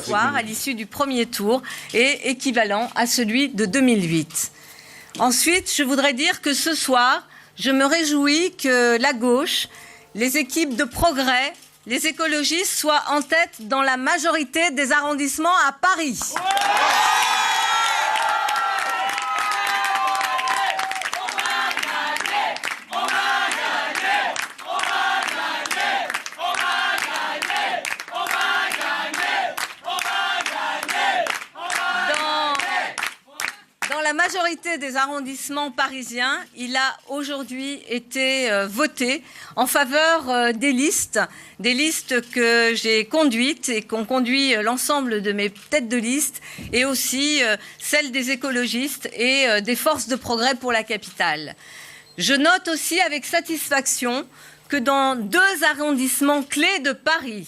soir à l'issue du premier tour est équivalent à celui de 2008. Ensuite, je voudrais dire que ce soir, je me réjouis que la gauche, les équipes de progrès, les écologistes soient en tête dans la majorité des arrondissements à Paris. Dans la majorité des arrondissements parisiens, il a aujourd'hui été voté en faveur des listes que j'ai conduites et qu'ont conduit l'ensemble de mes têtes de liste, et aussi celles des écologistes et des forces de progrès pour la capitale. Je note aussi avec satisfaction que dans 2 arrondissements clés de Paris,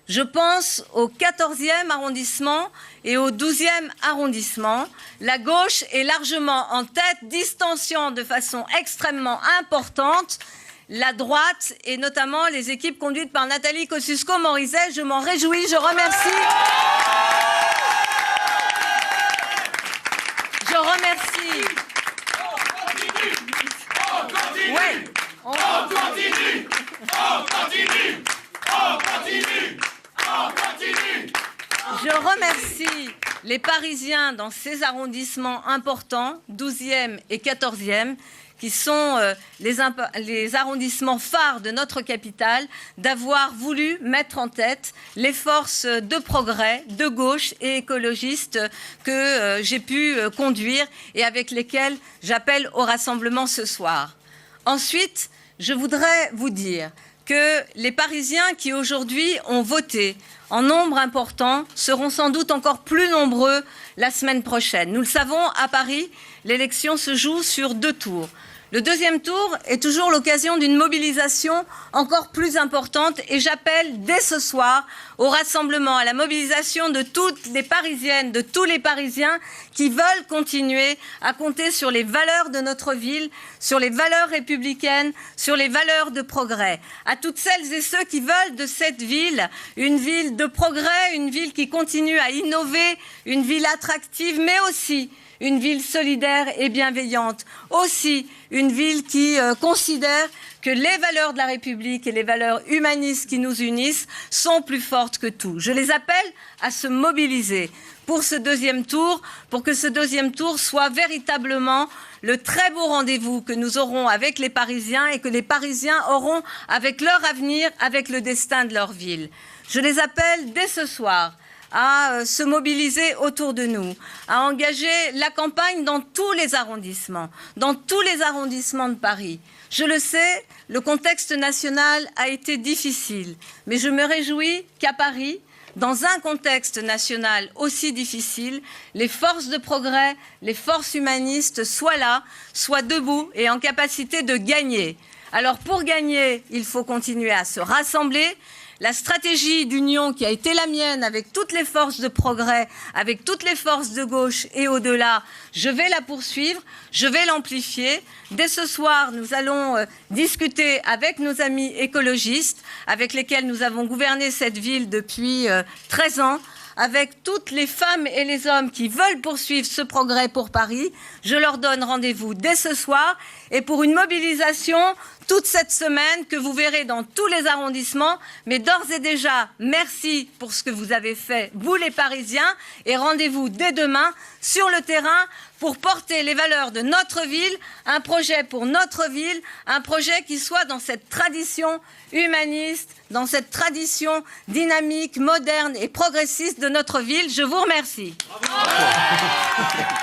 je pense au 14e arrondissement et au 12e arrondissement, la gauche est largement en tête, distanciant de façon extrêmement importante la droite et notamment les équipes conduites par Nathalie Kosciusko-Morizet. Je m'en réjouis, je remercie. Je remercie. On continue. On continue. Ouais. On continue. On continue. On continue. On continue. Je remercie les Parisiens dans ces arrondissements importants, 12e et 14e, qui sont les arrondissements phares de notre capitale, d'avoir voulu mettre en tête les forces de progrès, de gauche et écologistes que j'ai pu conduire et avec lesquelles j'appelle au rassemblement ce soir. Ensuite, je voudrais vous dire que les Parisiens qui aujourd'hui ont voté en nombre important seront sans doute encore plus nombreux la semaine prochaine. Nous le savons, à Paris, l'élection se joue sur 2 tours. Le 2e tour est toujours l'occasion d'une mobilisation encore plus importante et j'appelle dès ce soir au rassemblement, à la mobilisation de toutes les Parisiennes, de tous les Parisiens qui veulent continuer à compter sur les valeurs de notre ville, sur les valeurs républicaines, sur les valeurs de progrès. À toutes celles et ceux qui veulent de cette ville une ville de progrès, une ville qui continue à innover, une ville attractive, mais aussi une ville solidaire et bienveillante, aussi une ville qui considère que les valeurs de la République et les valeurs humanistes qui nous unissent sont plus fortes que tout. Je les appelle à se mobiliser pour ce 2e tour, pour que ce 2e tour soit véritablement le très beau rendez-vous que nous aurons avec les Parisiens et que les Parisiens auront avec leur avenir, avec le destin de leur ville. Je les appelle dès ce soir à se mobiliser autour de nous, à engager la campagne dans tous les arrondissements de Paris. Je le sais, le contexte national a été difficile, mais je me réjouis qu'à Paris, dans un contexte national aussi difficile, les forces de progrès, les forces humanistes soient là, soient debout et en capacité de gagner. Alors pour gagner, il faut continuer à se rassembler. La stratégie d'union qui a été la mienne avec toutes les forces de progrès, avec toutes les forces de gauche et au-delà, je vais la poursuivre, je vais l'amplifier. Dès ce soir, nous allons discuter avec nos amis écologistes, avec lesquels nous avons gouverné cette ville depuis 13 ans, avec toutes les femmes et les hommes qui veulent poursuivre ce progrès pour Paris. Je leur donne rendez-vous dès ce soir et pour une mobilisation toute cette semaine que vous verrez dans tous les arrondissements. Mais d'ores et déjà, merci pour ce que vous avez fait, vous les Parisiens, et rendez-vous dès demain sur le terrain pour porter les valeurs de notre ville, un projet pour notre ville, un projet qui soit dans cette tradition humaniste, dans cette tradition dynamique, moderne et progressiste de notre ville. Je vous remercie. Bravo.